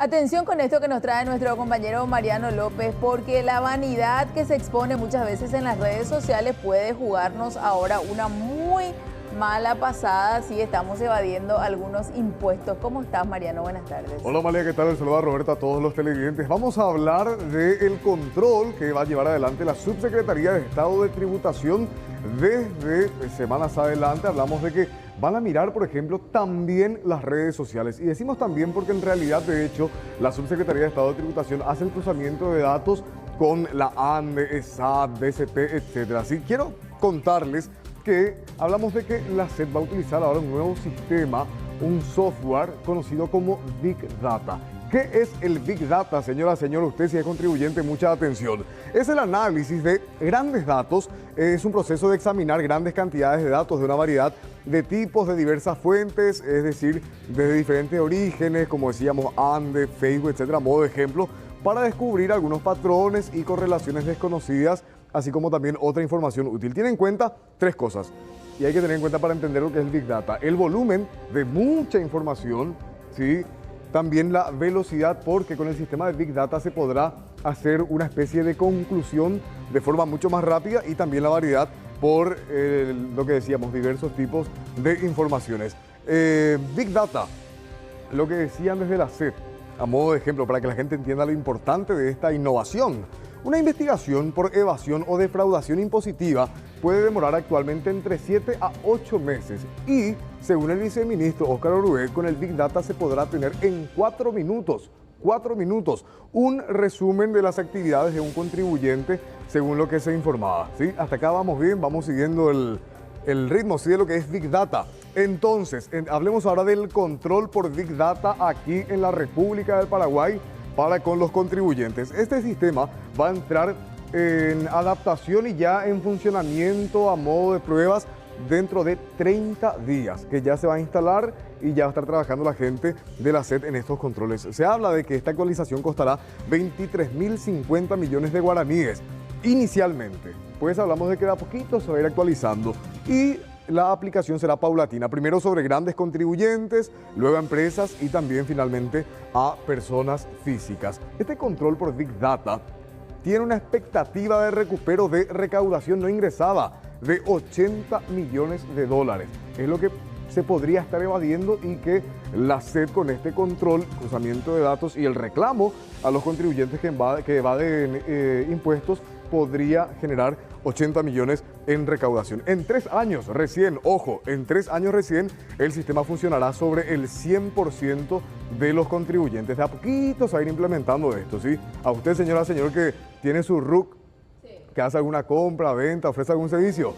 Atención con esto que nos trae nuestro compañero Mariano López, porque la vanidad que se expone muchas veces en las redes sociales puede jugarnos ahora una muy mala pasada si estamos evadiendo algunos impuestos. ¿Cómo estás, Mariano? Buenas tardes. Hola, María, ¿qué tal? El saludo a Roberto, a todos los televidentes. Vamos a hablar del control que va a llevar adelante la Subsecretaría de Estado de Tributación desde semanas adelante. Hablamos de que van a mirar, por ejemplo, también las redes sociales. Y decimos también porque en realidad, de hecho, la Subsecretaría de Estado de Tributación hace el cruzamiento de datos con la ANDE, ESAT, BCP, etcétera. Así quiero contarles que hablamos de que la SED va a utilizar ahora un nuevo sistema, un software conocido como Big Data. ¿Qué es el Big Data, señora, señor? Usted, si es contribuyente, mucha atención. Es el análisis de grandes datos. Es un proceso de examinar grandes cantidades de datos de una variedad de tipos, de diversas fuentes, es decir, desde diferentes orígenes, como decíamos, ANDE, Facebook, etcétera, a modo de ejemplo, para descubrir algunos patrones y correlaciones desconocidas, así como también otra información útil. Tiene en cuenta tres cosas, y hay que tener en cuenta para entender lo que es el Big Data. El volumen de mucha información, ¿sí? También la velocidad, porque con el sistema de Big Data se podrá hacer una especie de conclusión de forma mucho más rápida, y también la variedad por lo que decíamos, diversos tipos de informaciones. Big Data, lo que decían desde la SED, a modo de ejemplo, para que la gente entienda lo importante de esta innovación. Una investigación por evasión o defraudación impositiva puede demorar actualmente entre 7 a 8 meses y, según el viceministro Óscar Orué, con el Big Data se podrá tener en 4 minutos, un resumen de las actividades de un contribuyente según lo que se informaba. ¿Sí? Hasta acá vamos bien, vamos siguiendo el ritmo, ¿sí? De lo que es Big Data. Entonces, hablemos ahora del control por Big Data aquí en la República del Paraguay para con los contribuyentes. Este sistema va a entrar en adaptación y ya en funcionamiento a modo de pruebas dentro de 30 días, que ya se va a instalar y ya va a estar trabajando la gente de la SED en estos controles. Se habla de que esta actualización costará 23.050 millones de guaraníes inicialmente. Pues hablamos de que de a poquito se va a ir actualizando y la aplicación será paulatina, primero sobre grandes contribuyentes, luego a empresas y también finalmente a personas físicas. Este control por Big Data tiene una expectativa de recupero de recaudación no ingresada de 80 millones de dólares. Es lo que se podría estar evadiendo y que la SED con este control, cruzamiento de datos y el reclamo a los contribuyentes que evaden impuestos podría generar 80 millones en recaudación. En 3 años recién, ojo, en 3 años recién el sistema funcionará sobre el 100% de los contribuyentes. De a poquito se va a ir implementando esto, ¿sí? A usted, señora, señor, que tiene su RUC, que hace alguna compra, venta, ofrece algún servicio,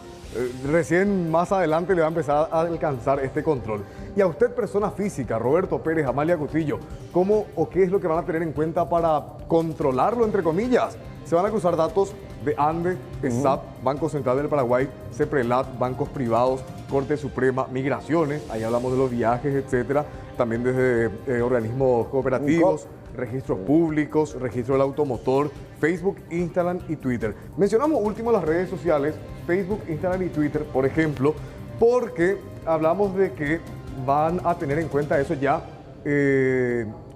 recién más adelante le va a empezar a alcanzar este control. Y a usted, persona física, Roberto Pérez, Amalia Cutillo, ¿cómo o qué es lo que van a tener en cuenta para controlarlo, entre comillas? Se van a cruzar datos de ANDE, ESAT, Banco Central del Paraguay, CEPRELAT, bancos privados, Corte Suprema, migraciones, ahí hablamos de los viajes, etcétera, también desde organismos cooperativos, registros públicos, registro del automotor, Facebook, Instagram y Twitter. Mencionamos último las redes sociales, Facebook, Instagram y Twitter, por ejemplo, porque hablamos de que van a tener en cuenta eso ya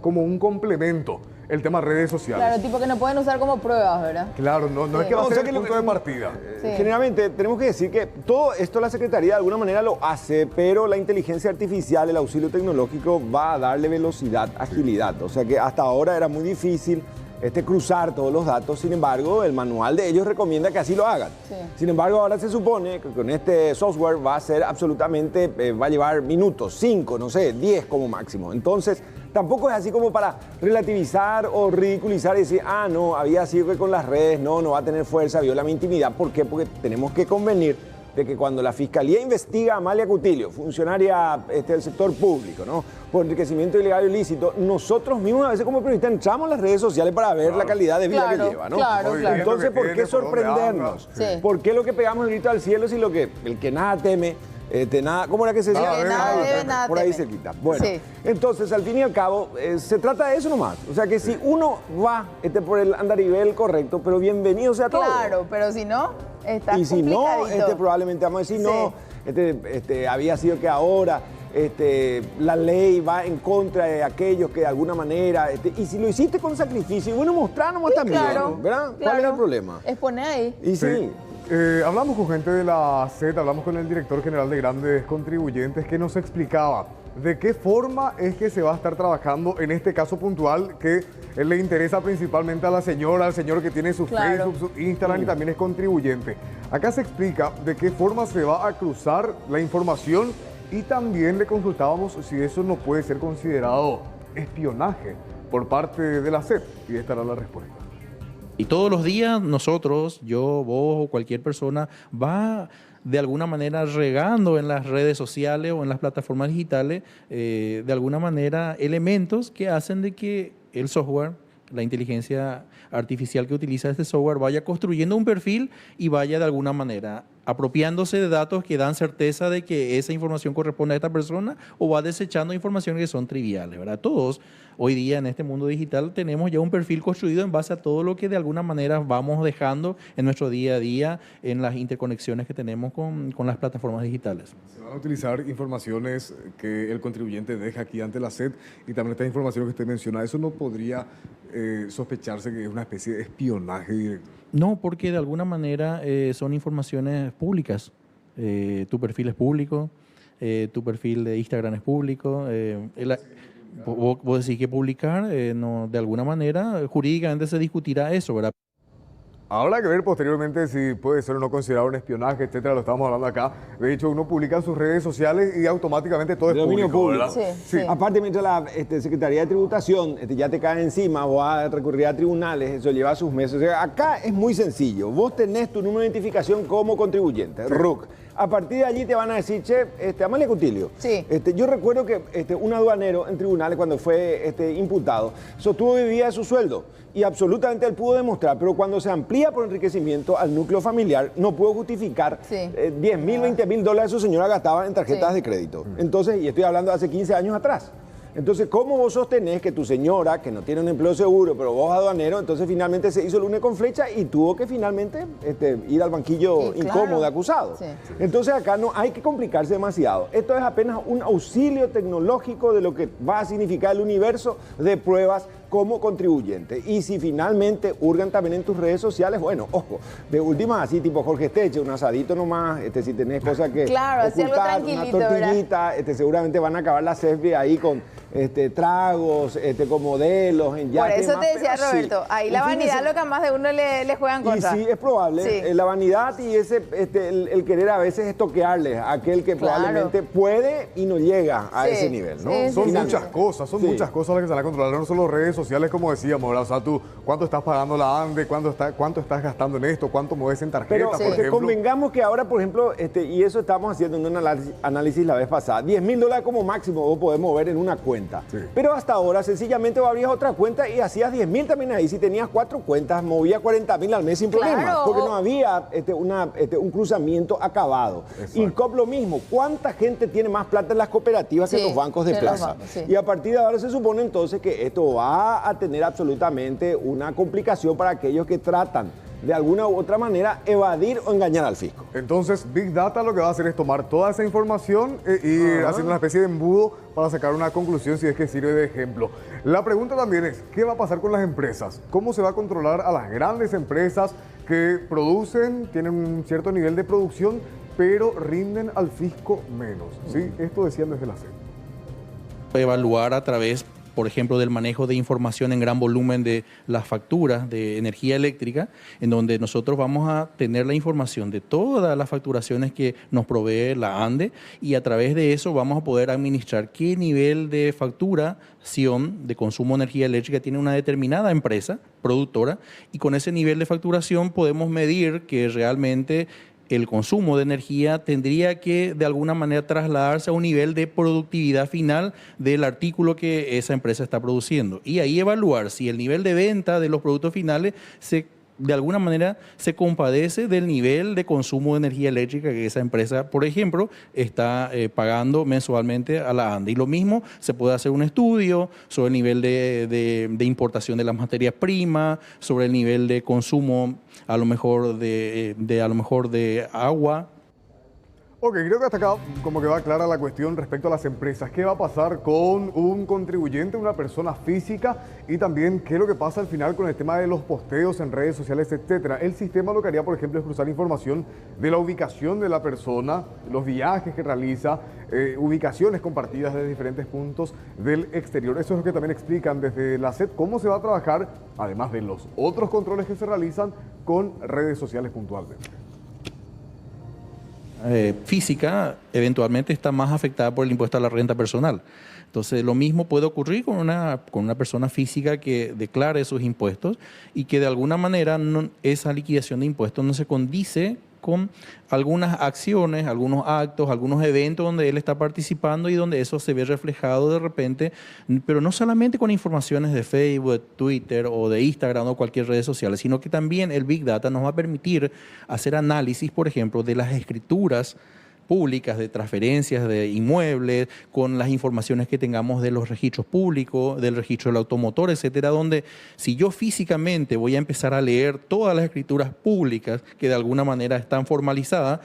como un complemento. El tema redes sociales. Claro, tipo que no pueden usar como pruebas, ¿verdad? Claro, no es que va a ser el punto de partida. Sí. Generalmente tenemos que decir que todo esto la Secretaría de alguna manera lo hace, pero la inteligencia artificial, el auxilio tecnológico va a darle velocidad, agilidad. O sea que hasta ahora era muy difícil cruzar todos los datos, sin embargo, el manual de ellos recomienda que así lo hagan. Sí. Sin embargo, ahora se supone que con este software va a ser absolutamente, va a llevar minutos, 5, no sé, 10 como máximo. Entonces, tampoco es así como para relativizar o ridiculizar y decir, ah, no, había sido que con las redes, no va a tener fuerza, viola mi intimidad. ¿Por qué? Porque tenemos que convenir de que cuando la Fiscalía investiga a Amalia Cutillo, funcionaria del sector público, ¿no?, por enriquecimiento ilegal o ilícito, nosotros mismos a veces como periodistas entramos en las redes sociales para ver la calidad de vida que lleva, ¿no? Claro. Entonces, ¿por qué sorprendernos? Sí. ¿Por qué lo que pegamos el grito al cielo si el que nada teme, nada, ¿cómo era que se decía? Nada debe, nada por ahí teme. cerquita. Bueno, Sí. Entonces, al fin y al cabo, se trata de eso nomás. O sea, que si uno va por el andarivel correcto, pero bienvenido sea todo. Claro, pero si no, está y si no, complicadito. probablemente vamos a decir, no, había sido que ahora. la ley va en contra de aquellos que de alguna manera, y si lo hiciste con sacrificio, bueno, mostrarnos Sí, también, claro, ¿verdad? ¿Cuál claro. es el problema? Expone ahí. Y sí. Hablamos con gente de la SET, hablamos con el director general de Grandes Contribuyentes que nos explicaba de qué forma es que se va a estar trabajando en este caso puntual que le interesa principalmente a la señora, al señor que tiene su Claro. Facebook, su Instagram y también es contribuyente. Acá se explica de qué forma se va a cruzar la información y también le consultábamos si eso no puede ser considerado espionaje por parte de la SET y esta era la respuesta. Y todos los días nosotros, yo, vos o cualquier persona, va de alguna manera regando en las redes sociales o en las plataformas digitales, de alguna manera, elementos que hacen de que el software, la inteligencia artificial que utiliza este software, vaya construyendo un perfil y vaya de alguna manera apropiándose de datos que dan certeza de que esa información corresponde a esta persona o va desechando informaciones que son triviales, ¿verdad? Todos hoy día en este mundo digital tenemos ya un perfil construido en base a todo lo que de alguna manera vamos dejando en nuestro día a día, en las interconexiones que tenemos con las plataformas digitales. Se van a utilizar informaciones que el contribuyente deja aquí ante la SET y también esta información que usted menciona. ¿Eso no podría sospecharse que es una especie de espionaje directo? No, porque de alguna manera son informaciones públicas. Tu perfil es público, tu perfil de Instagram es público. Vos decís que publicar, no, de alguna manera jurídicamente se discutirá eso, ¿verdad? Habrá que ver posteriormente si puede ser o no considerado un espionaje, etcétera, lo estamos hablando acá. De hecho, uno publica en sus redes sociales y automáticamente todo es De dominio público, público. ¿verdad? Sí, sí. Aparte, mientras la Secretaría de Tributación ya te cae encima o va a recurrir a tribunales, eso lleva sus meses. O sea, acá es muy sencillo. Vos tenés tu número de identificación como contribuyente, RUC. A partir de allí te van a decir, che, Amalia Cutilio. Sí. Yo recuerdo que un aduanero en tribunales, cuando fue imputado, sostuvo que vivía de su sueldo. Y absolutamente él pudo demostrar, pero cuando se amplía por enriquecimiento al núcleo familiar, no pudo justificar Sí. 10 mil, 20 mil dólares su señora gastaba en tarjetas Sí. de crédito. Entonces, y estoy hablando de hace 15 años atrás. Entonces, ¿cómo vos sostenés que tu señora, que no tiene un empleo seguro, pero vos aduanero, entonces finalmente se hizo el lunes con flecha y tuvo que finalmente ir al banquillo Sí, claro. incómodo de acusado? Sí. Entonces, acá no hay que complicarse demasiado. Esto es apenas un auxilio tecnológico de lo que va a significar el universo de pruebas como contribuyente. Y si finalmente hurgan también en tus redes sociales, bueno, ojo, de última así tipo Jorge Esteche, un asadito nomás, si tenés cosas que Claro, así algo ocultar, tranquilito, una tortillita, seguramente van a acabar la CESBI ahí con tragos, con modelos, en Por yates. eso demás, te decía, pero sí. Roberto, ahí Un la fin de vanidad semana- lo que a más de uno le juegan y contra. sí, es probable. Sí. La vanidad y el querer a veces estoquearle a aquel que Claro. probablemente puede y no llega a Sí. ese nivel, ¿no? Sí, Son sí, muchas sí. cosas, son Sí. muchas cosas las que se van a controlar, no solo redes sociales como decíamos, ¿verdad? O sea, tú, ¿cuánto estás pagando la ANDE? ¿Cuánto estás gastando en esto? ¿Cuánto mueves en tarjeta, Pero por porque ejemplo? convengamos que ahora, por ejemplo, y eso estamos haciendo en un análisis la vez pasada, 10 mil dólares como máximo vos podés mover en una cuenta. Sí. Pero hasta ahora sencillamente vos abrías otra cuenta y hacías 10 mil también ahí. Si tenías 4 cuentas, movías 40 mil al mes sin Claro. problema. Porque no había un cruzamiento acabado. Exacto. INCOP lo mismo. ¿Cuánta gente tiene más plata en las cooperativas que Sí, en los bancos de que en los plaza? bancos, sí. Y a partir de ahora se supone entonces que esto va a tener absolutamente una complicación para aquellos que tratan de alguna u otra manera evadir o engañar al fisco. Entonces, Big Data lo que va a hacer es tomar toda esa información e ir haciendo una especie de embudo para sacar una conclusión si es que sirve de ejemplo. La pregunta también es, ¿qué va a pasar con las empresas? ¿Cómo se va a controlar a las grandes empresas que producen, tienen un cierto nivel de producción, pero rinden al fisco menos? ¿Sí? Esto decían desde la SED. Evaluar a través, por ejemplo, del manejo de información en gran volumen de las facturas de energía eléctrica, en donde nosotros vamos a tener la información de todas las facturaciones que nos provee la ANDE y a través de eso vamos a poder administrar qué nivel de facturación de consumo de energía eléctrica tiene una determinada empresa productora y con ese nivel de facturación podemos medir que realmente el consumo de energía tendría que de alguna manera trasladarse a un nivel de productividad final del artículo que esa empresa está produciendo. Y ahí evaluar si el nivel de venta de los productos finales de alguna manera se compadece del nivel de consumo de energía eléctrica que esa empresa, por ejemplo, está pagando mensualmente a la ANDE. Y lo mismo, se puede hacer un estudio sobre el nivel de importación de las materias primas, sobre el nivel de consumo a lo mejor de agua. Ok, creo que hasta acá como que va clara la cuestión respecto a las empresas. ¿Qué va a pasar con un contribuyente, una persona física? Y también, ¿qué es lo que pasa al final con el tema de los posteos en redes sociales, etcétera? El sistema lo que haría, por ejemplo, es cruzar información de la ubicación de la persona, los viajes que realiza, ubicaciones compartidas de diferentes puntos del exterior. Eso es lo que también explican desde la SED, cómo se va a trabajar, además de los otros controles que se realizan con redes sociales puntualmente. Física eventualmente está más afectada por el impuesto a la renta personal. Entonces, lo mismo puede ocurrir con una persona física que declare sus impuestos y que de alguna manera esa liquidación de impuestos no se condice con algunas acciones, algunos actos, algunos eventos donde él está participando y donde eso se ve reflejado de repente, pero no solamente con informaciones de Facebook, de Twitter o de Instagram o cualquier red social, sino que también el Big Data nos va a permitir hacer análisis, por ejemplo, de las escrituras públicas de transferencias de inmuebles, con las informaciones que tengamos de los registros públicos, del registro del automotor, etcétera, donde si yo físicamente voy a empezar a leer todas las escrituras públicas que de alguna manera están formalizadas,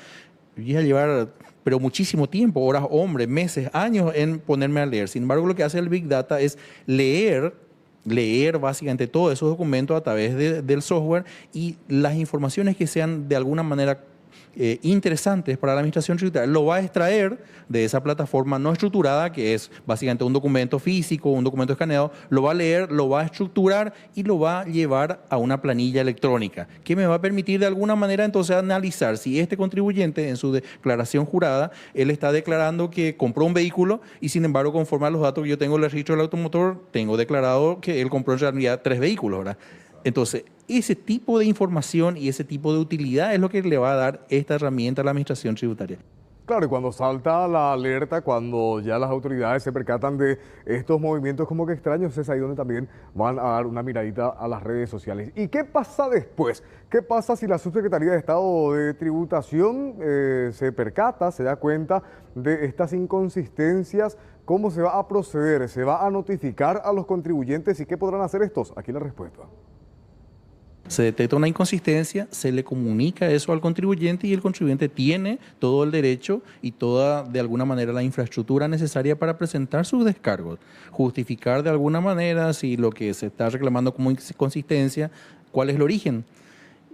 voy a llevar pero muchísimo tiempo, horas, hombres, meses, años en ponerme a leer. Sin embargo, lo que hace el Big Data es leer básicamente todos esos documentos a través del software y las informaciones que sean de alguna manera interesantes para la administración tributaria, lo va a extraer de esa plataforma no estructurada, que es básicamente un documento físico, un documento escaneado, lo va a leer, lo va a estructurar y lo va a llevar a una planilla electrónica, que me va a permitir de alguna manera entonces analizar si este contribuyente en su declaración jurada, él está declarando que compró un vehículo y sin embargo, conforme a los datos que yo tengo en el registro del automotor, tengo declarado que él compró en realidad 3 vehículos, ¿verdad? Entonces, ese tipo de información y ese tipo de utilidad es lo que le va a dar esta herramienta a la administración tributaria. Claro, y cuando salta la alerta, cuando ya las autoridades se percatan de estos movimientos como que extraños, es ahí donde también van a dar una miradita a las redes sociales. ¿Y qué pasa después? ¿Qué pasa si la Subsecretaría de Estado de Tributación se percata, se da cuenta de estas inconsistencias? ¿Cómo se va a proceder? ¿Se va a notificar a los contribuyentes y qué podrán hacer estos? Aquí la respuesta. Se detecta una inconsistencia, se le comunica eso al contribuyente y el contribuyente tiene todo el derecho y toda, de alguna manera, la infraestructura necesaria para presentar sus descargos. Justificar de alguna manera si lo que se está reclamando como inconsistencia, cuál es el origen.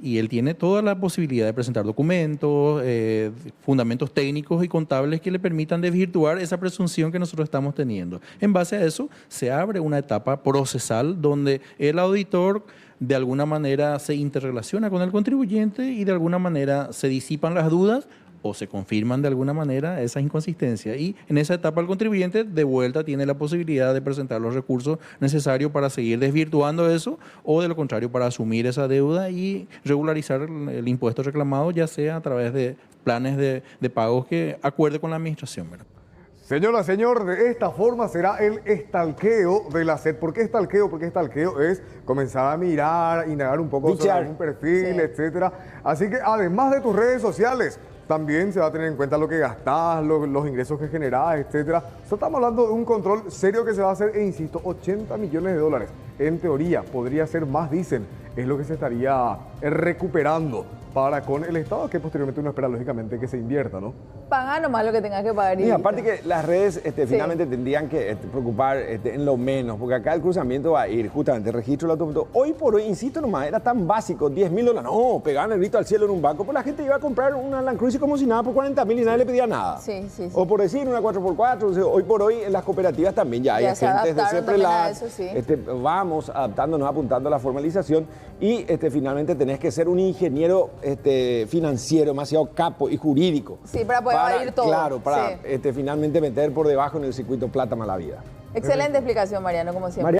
Y él tiene toda la posibilidad de presentar documentos, fundamentos técnicos y contables que le permitan desvirtuar esa presunción que nosotros estamos teniendo. En base a eso, se abre una etapa procesal donde el auditor de alguna manera se interrelaciona con el contribuyente y de alguna manera se disipan las dudas o se confirman de alguna manera esas inconsistencias. Y en esa etapa el contribuyente de vuelta tiene la posibilidad de presentar los recursos necesarios para seguir desvirtuando eso o de lo contrario para asumir esa deuda y regularizar el impuesto reclamado, ya sea a través de planes de pagos que acuerde con la administración, ¿verdad? Señora, señor, de esta forma será el estalqueo de la SED. ¿Por qué estalqueo? Porque estalqueo es comenzar a mirar, indagar un poco sobre algún perfil, etcétera. Así que además de tus redes sociales, también se va a tener en cuenta lo que gastás, los ingresos que generás, etcétera. Estamos hablando de un control serio que se va a hacer, e insisto, 80 millones de dólares. En teoría, podría ser más, dicen, es lo que se estaría recuperando para con el Estado, que posteriormente uno espera, lógicamente, que se invierta, ¿no? Paga nomás lo que tengas que pagar. Y aparte que las redes finalmente tendrían que preocupar en lo menos, porque acá el cruzamiento va a ir justamente el registro del automóvil. Hoy por hoy, insisto nomás, era tan básico, 10.000 dólares, no, pegaban el grito al cielo en un banco, pues la gente iba a comprar una Land Cruiser como si nada por 40.000 y nadie le pedía nada. Sí. O por decir una 4x4, o sea, hoy por hoy en las cooperativas también ya hay agentes de CEPRELAT, vamos adaptándonos, apuntando a la formalización y finalmente tenés que ser un ingeniero financiero demasiado capo y jurídico. Sí, para poder evadir todo. Claro, para finalmente meter por debajo en el circuito plata mala vida. Excelente explicación, Mariano, como siempre.